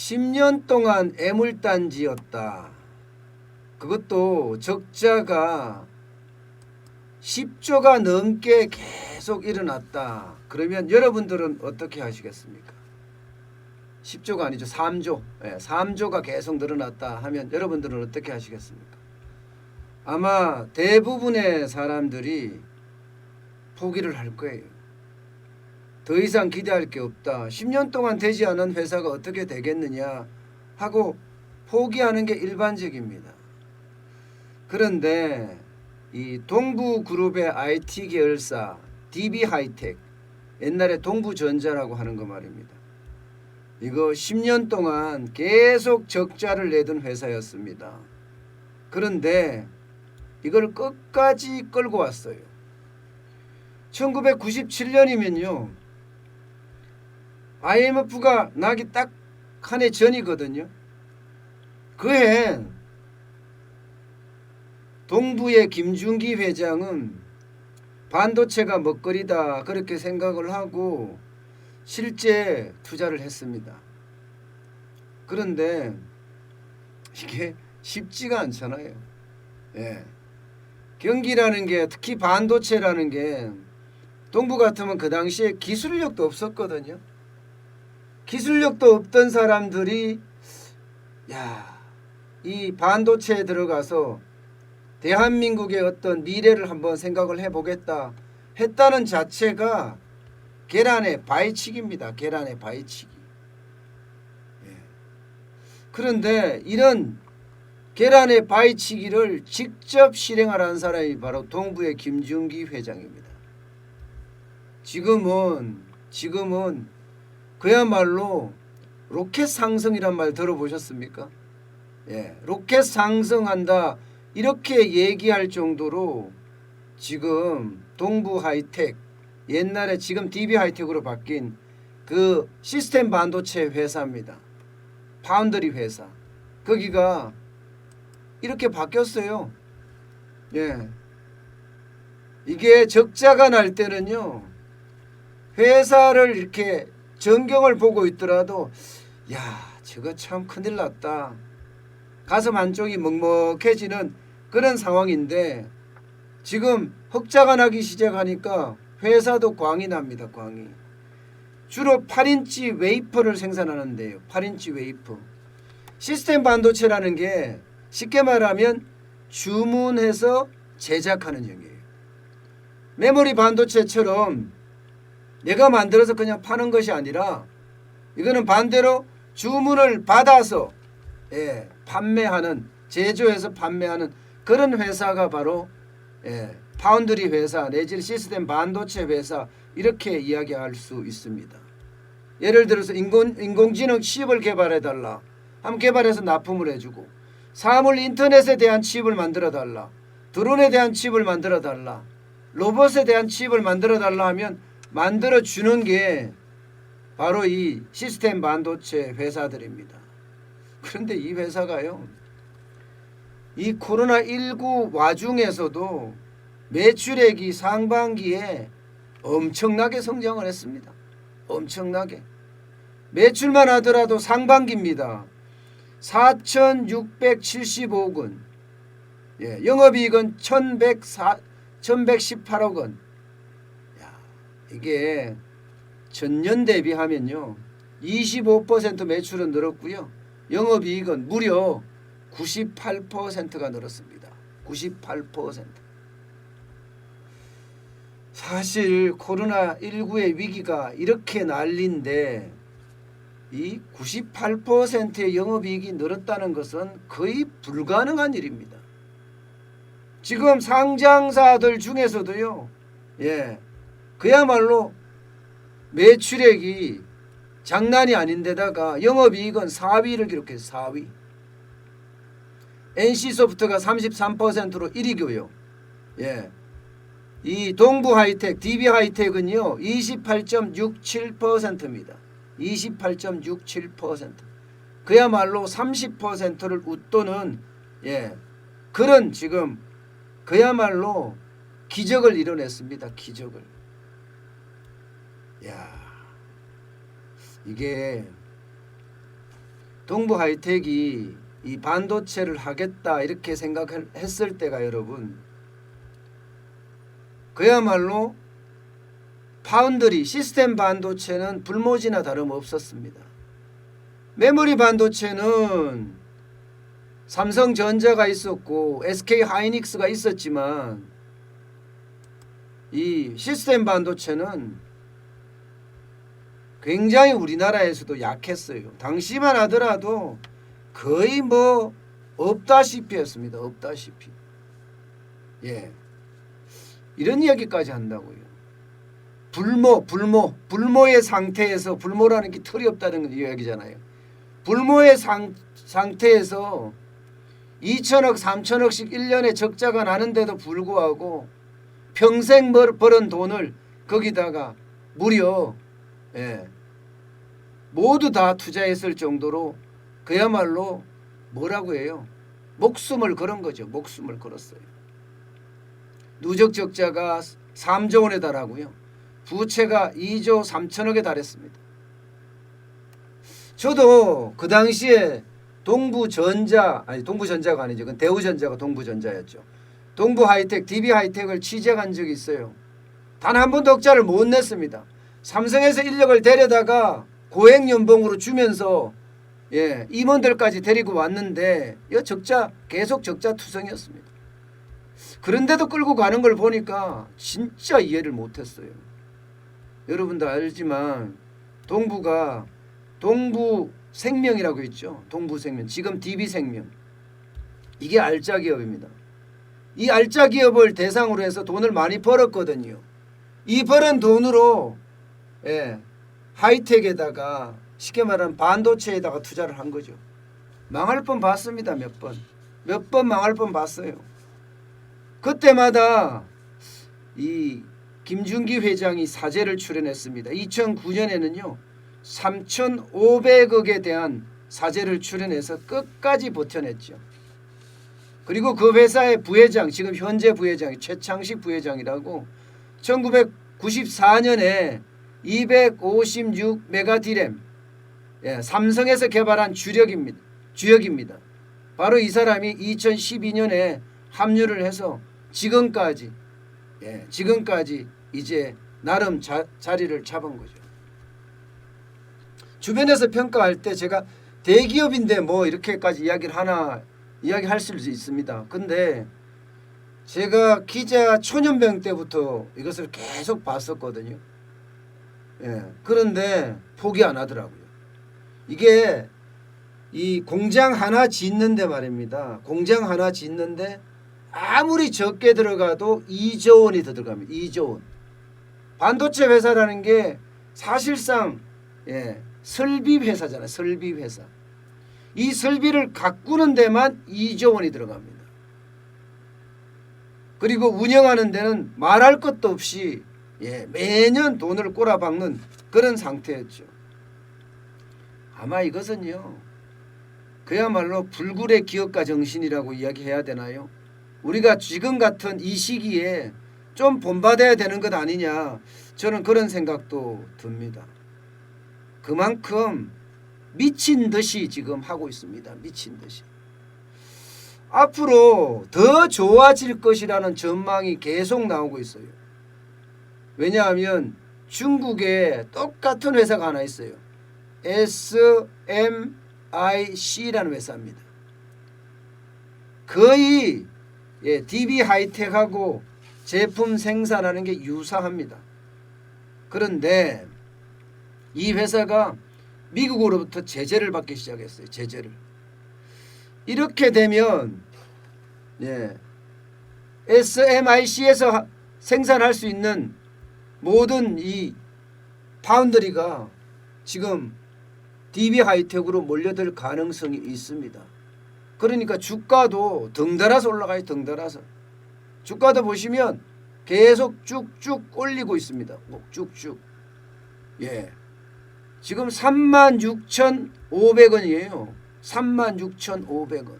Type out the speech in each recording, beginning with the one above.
10년 동안 애물단지였다. 그것도 적자가 10조가 넘게 계속 일어났다. 그러면 여러분들은 어떻게 하시겠습니까? 10조가 아니죠. 3조. 3조가 계속 늘어났다 하면 여러분들은 어떻게 하시겠습니까? 아마 대부분의 사람들이 포기를 할 거예요. 더 이상 기대할 게 없다. 10년 동안 되지 않은 회사가 어떻게 되겠느냐 하고 포기하는 게 일반적입니다. 그런데 이 동부그룹의 IT 계열사 DB하이텍, 옛날에 동부전자라고 하는 거 말입니다. 이거 10년 동안 계속 적자를 내던 회사였습니다. 그런데 이걸 끝까지 끌고 왔어요. 1997년이면요. IMF가 나기 딱 한 해 전이거든요. 그해 동부의 김준기 회장은 반도체가 먹거리다 그렇게 생각을 하고 실제 투자를 했습니다. 그런데 이게 쉽지가 않잖아요. 경기라는 게, 특히 반도체라는 게 동부 같으면 그 당시에 기술력도 없었거든요. 기술력도 없던 사람들이 이 반도체에 들어가서 대한민국의 어떤 미래를 한번 생각을 해보겠다 했다는 자체가 계란의 바위치기입니다. 계란의 바위치기. 그런데 이런 계란의 바위치기를 직접 실행하라는 사람이 바로 동부의 김준기 회장입니다. 지금은 그야말로 로켓 상승이란 말 들어보셨습니까? 로켓 상승한다 이렇게 얘기할 정도로 지금 동부하이텍, 옛날에 지금 DB하이텍으로 바뀐 그 시스템 반도체 회사입니다. 파운드리 회사. 거기가 이렇게 바뀌었어요. 이게 적자가 날 때는요, 회사를 이렇게 전경을 보고 있더라도 저거 참 큰일 났다, 가슴 한쪽이 먹먹해지는 그런 상황인데, 지금 흑자가 나기 시작하니까 회사도 광이 납니다. 광이. 주로 8인치 웨이퍼를 생산하는데요. 8인치 웨이퍼. 시스템 반도체라는 게 쉽게 말하면 주문해서 제작하는 형이에요. 메모리 반도체처럼 내가 만들어서 그냥 파는 것이 아니라 이거는 반대로 주문을 받아서 판매하는, 제조해서 판매하는 그런 회사가 바로 파운드리 회사 내지는 시스템 반도체 회사, 이렇게 이야기할 수 있습니다. 예를 들어서 인공지능 칩을 개발해달라 하면 개발해서 납품을 해주고, 사물 인터넷에 대한 칩을 만들어달라, 드론에 대한 칩을 만들어달라, 로봇에 대한 칩을 만들어달라 하면 만들어주는 게 바로 이 시스템 반도체 회사들입니다. 그런데 이 회사가요, 이 코로나19 와중에서도 매출액이 상반기에 엄청나게 성장을 했습니다. 엄청나게. 매출만 하더라도 상반기입니다. 4,675억 원. 영업이익은 1,118억 원. 이게 전년 대비하면요 25% 매출은 늘었고요, 영업이익은 무려 98%가 늘었습니다. 98%. 사실 코로나19의 위기가 이렇게 난리인데 이 98%의 영업이익이 늘었다는 것은 거의 불가능한 일입니다. 지금 상장사들 중에서도요, 그야말로 매출액이 장난이 아닌데다가 영업이익은 4위를 기록해서 4위. NC소프트가 33%로 1위고요. 이 동부하이텍, DB하이텍은요 28.67%입니다. 28.67%. 그야말로 30%를 웃도는 그런 지금 그야말로 기적을 이뤄냈습니다. 기적을. 이게 동부 하이텍이 이 반도체를 하겠다 이렇게 생각했을 때가 여러분 그야말로 파운드리 시스템 반도체는 불모지나 다름없었습니다. 메모리 반도체는 삼성전자가 있었고 SK 하이닉스가 있었지만 이 시스템 반도체는 굉장히 우리나라에서도 약했어요. 당시만 하더라도 거의 뭐 없다시피 했습니다. 없다시피. 예. 이런 이야기까지 한다고요. 불모의 상태에서 불모라는 게 털이 없다는 이야기잖아요. 불모의 상태에서 2천억 3천억씩 1년에 적자가 나는데도 불구하고 평생 벌은 돈을 거기다가 무려 모두 다 투자했을 정도로 그야말로 뭐라고 해요? 목숨을 걸은 거죠. 목숨을 걸었어요. 누적 적자가 3조 원에 달하고요. 부채가 2조 3천억에 달했습니다. 저도 그 당시에 동부전자가 아니죠. 그건 대우전자가 동부전자였죠. 동부하이텍, DB하이텍을 취재한 적이 있어요. 단 한 번도 적자를 못 냈습니다. 삼성에서 인력을 데려다가 고액연봉으로 주면서 임원들까지 데리고 왔는데 계속 적자 투성이었습니다. 그런데도 끌고 가는 걸 보니까 진짜 이해를 못했어요. 여러분도 알지만 동부가 동부생명이라고 있죠. 동부생명, 지금 DB생명. 이게 알짜 기업입니다. 이 알짜 기업을 대상으로 해서 돈을 많이 벌었거든요. 이 벌은 돈으로 하이텍에다가 쉽게 말하면 반도체에다가 투자를 한 거죠. 망할 뻔 봤습니다. 몇 번 망할 뻔 봤어요. 그때마다 이 김준기 회장이 사죄를 출연했습니다. 2009년에는요 3,500억에 대한 사죄를 출연해서 끝까지 버텨냈죠. 그리고 그 회사의 부회장, 지금 현재 부회장이 최창식 부회장이라고 1994년에 256 메가디램 삼성에서 개발한 주력입니다. 바로 이 사람이 2012년에 합류를 해서 지금까지 이제 나름 자리를 잡은 거죠. 주변에서 평가할 때 제가 대기업인데 뭐 이렇게까지 이야기할 수도 있습니다. 근데 제가 기자 초년병 때부터 이것을 계속 봤었거든요. 그런데 포기 안 하더라고요. 이게 이 공장 하나 짓는데 말입니다. 공장 하나 짓는데 아무리 적게 들어가도 2조 원이 더 들어갑니다. 2조 원. 반도체 회사라는 게 사실상 설비 회사잖아요. 설비 회사. 이 설비를 가꾸는 데만 2조 원이 들어갑니다. 그리고 운영하는 데는 말할 것도 없이 매년 돈을 꼬라박는 그런 상태였죠. 아마 이것은요 그야말로 불굴의 기업가 정신이라고 이야기해야 되나요? 우리가 지금 같은 이 시기에 좀 본받아야 되는 것 아니냐, 저는 그런 생각도 듭니다. 그만큼 미친 듯이 지금 하고 있습니다. 미친 듯이. 앞으로 더 좋아질 것이라는 전망이 계속 나오고 있어요. 왜냐하면 중국에 똑같은 회사가 하나 있어요. SMIC라는 회사입니다. 거의 DB하이텍하고 제품 생산하는 게 유사합니다. 그런데 이 회사가 미국으로부터 제재를 받기 시작했어요. 제재를. 이렇게 되면 SMIC에서 생산할 수 있는 모든 이 파운드리가 지금 DB하이텍으로 몰려들 가능성이 있습니다. 그러니까 주가도 덩달아서 올라가요. 덩달아서. 주가도 보시면 계속 쭉쭉 올리고 있습니다. 쭉쭉. 지금 36,500원이에요. 36,500원.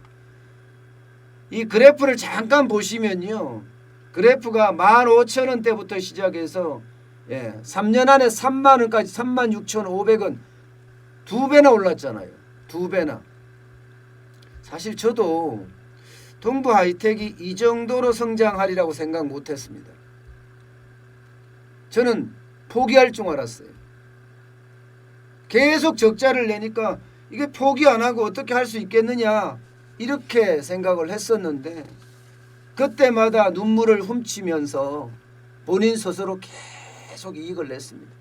이 그래프를 잠깐 보시면요. 그래프가 15,000원대부터 시작해서 3년 안에 3만 원까지 36,500원 2배나 올랐잖아요. 2배나. 사실 저도 동부 하이텍이 이 정도로 성장하리라고 생각 못했습니다. 저는 포기할 줄 알았어요. 계속 적자를 내니까 이게 포기 안 하고 어떻게 할 수 있겠느냐 이렇게 생각을 했었는데 그때마다 눈물을 훔치면서 본인 스스로 계속 이익을 냈습니다.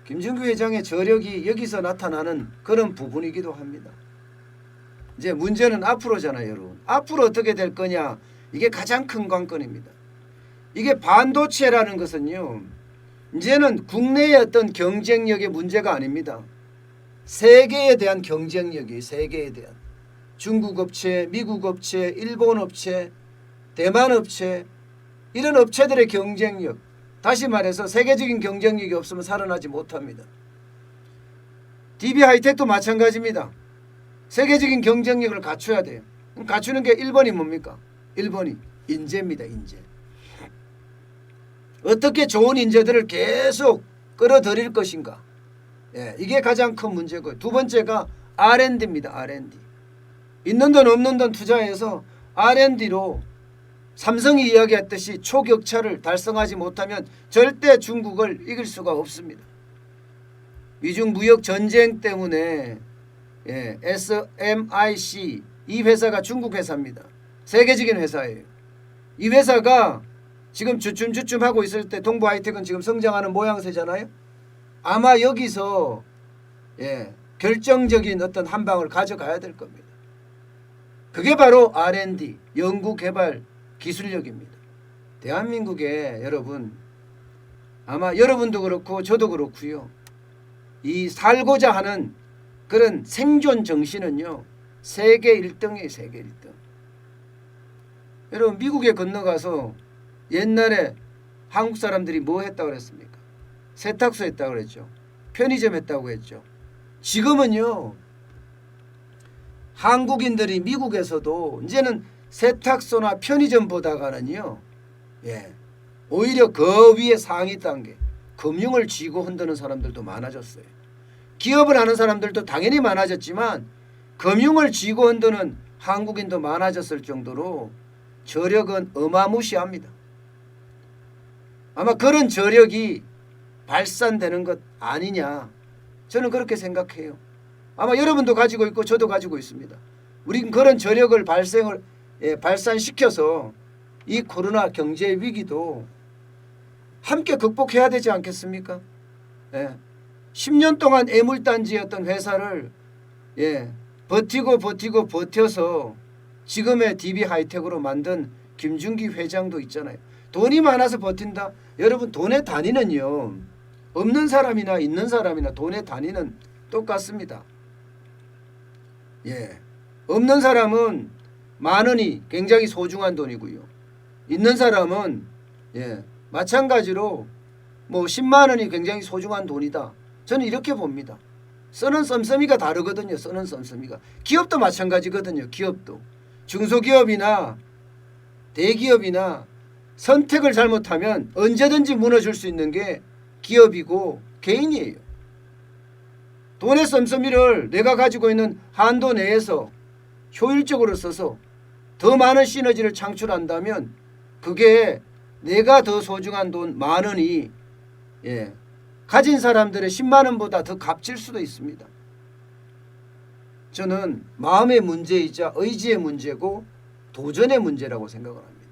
김준규 회장의 저력이 여기서 나타나는 그런 부분이기도 합니다. 이제 문제는 앞으로잖아요, 여러분. 앞으로 어떻게 될 거냐, 이게 가장 큰 관건입니다. 이게 반도체라는 것은요, 이제는 국내의 어떤 경쟁력의 문제가 아닙니다. 세계에 대한 경쟁력이, 세계에 대한 중국 업체, 미국 업체, 일본 업체, 대만 업체, 이런 업체들의 경쟁력, 다시 말해서 세계적인 경쟁력이 없으면 살아나지 못합니다. DB하이텍도 마찬가지입니다. 세계적인 경쟁력을 갖춰야 돼요. 갖추는 게 1번이 뭡니까? 1번이 인재입니다. 인재. 어떻게 좋은 인재들을 계속 끌어들일 것인가. 예, 이게 가장 큰 문제고요. 두 번째가 R&D입니다. R&D. 있는 돈 없는 돈 투자해서 R&D로 삼성이 이야기했듯이 초격차를 달성하지 못하면 절대 중국을 이길 수가 없습니다. 미중 무역 전쟁 때문에 SMIC 이 회사가 중국 회사입니다. 세계적인 회사예요. 이 회사가 지금 주춤주춤 하고 있을 때 동부 하이텍은 지금 성장하는 모양새잖아요. 아마 여기서 결정적인 어떤 한 방을 가져가야 될 겁니다. 그게 바로 R&D, 연구개발 기술력입니다. 대한민국에 여러분, 아마 여러분도 그렇고 저도 그렇고요. 이 살고자 하는 그런 생존 정신은요, 세계 1등이에요. 세계 1등. 여러분, 미국에 건너가서 옛날에 한국 사람들이 뭐 했다고 그랬습니까? 세탁소 했다고 그랬죠. 편의점 했다고 했죠. 지금은요, 한국인들이 미국에서도 이제는 세탁소나 편의점보다가는요, 오히려 그 위에 상위 단계 금융을 쥐고 흔드는 사람들도 많아졌어요. 기업을 하는 사람들도 당연히 많아졌지만 금융을 쥐고 흔드는 한국인도 많아졌을 정도로 저력은 어마무시합니다. 아마 그런 저력이 발산되는 것 아니냐, 저는 그렇게 생각해요. 아마 여러분도 가지고 있고 저도 가지고 있습니다. 우린 그런 저력을 발산시켜서 이 코로나 경제 위기도 함께 극복해야 되지 않겠습니까? 10년 동안 애물단지였던 회사를 버텨서 지금의 DB하이텍으로 만든 김준기 회장도 있잖아요. 돈이 많아서 버틴다. 여러분, 돈의 단위는요, 없는 사람이나 있는 사람이나 돈의 단위는 똑같습니다. 없는 사람은 만 원이 굉장히 소중한 돈이고요. 있는 사람은 마찬가지로 뭐 10만 원이 굉장히 소중한 돈이다. 저는 이렇게 봅니다. 쓰는 씀씀이가 다르거든요. 쓰는 씀씀이가. 기업도 마찬가지거든요. 기업도. 중소기업이나 대기업이나 선택을 잘못하면 언제든지 무너질 수 있는 게 기업이고 개인이에요. 돈의 씀씀이를 내가 가지고 있는 한도 내에서 효율적으로 써서 더 많은 시너지를 창출한다면 그게 내가 더 소중한 돈 만 원이 가진 사람들의 10만 원보다 더 값질 수도 있습니다. 저는 마음의 문제이자 의지의 문제고 도전의 문제라고 생각을 합니다.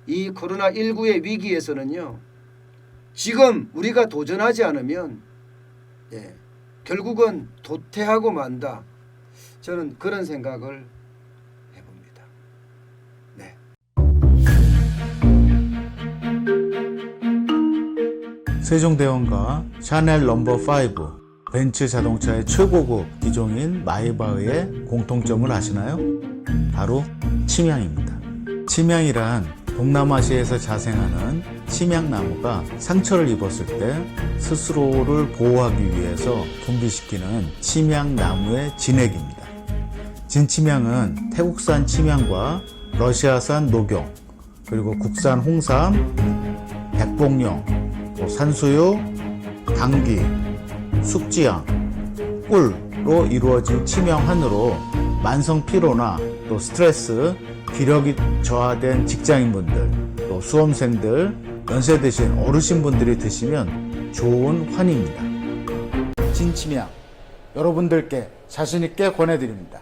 이 코로나19의 위기에서는요, 지금 우리가 도전하지 않으면 결국은 도태하고 만다. 저는 그런 생각을 해봅니다. 네. 세종대왕과 샤넬 넘버5, 벤츠 자동차의 최고급 기종인 마이바흐의 공통점을 아시나요? 바로 침향입니다. 침향이란 동남아시아에서 자생하는 침향나무가 상처를 입었을 때 스스로를 보호하기 위해서 분비시키는 침향나무의 진액입니다. 진침향은 태국산 침향과 러시아산 녹용, 그리고 국산 홍삼, 백봉령, 산수유, 당귀, 숙지향, 꿀로 이루어진 치명환으로 만성 피로나 또 스트레스, 기력이 저하된 직장인분들, 또 수험생들, 연세 드신 어르신분들이 드시면 좋은 환입니다. 진치명 여러분들께 자신있게 권해드립니다.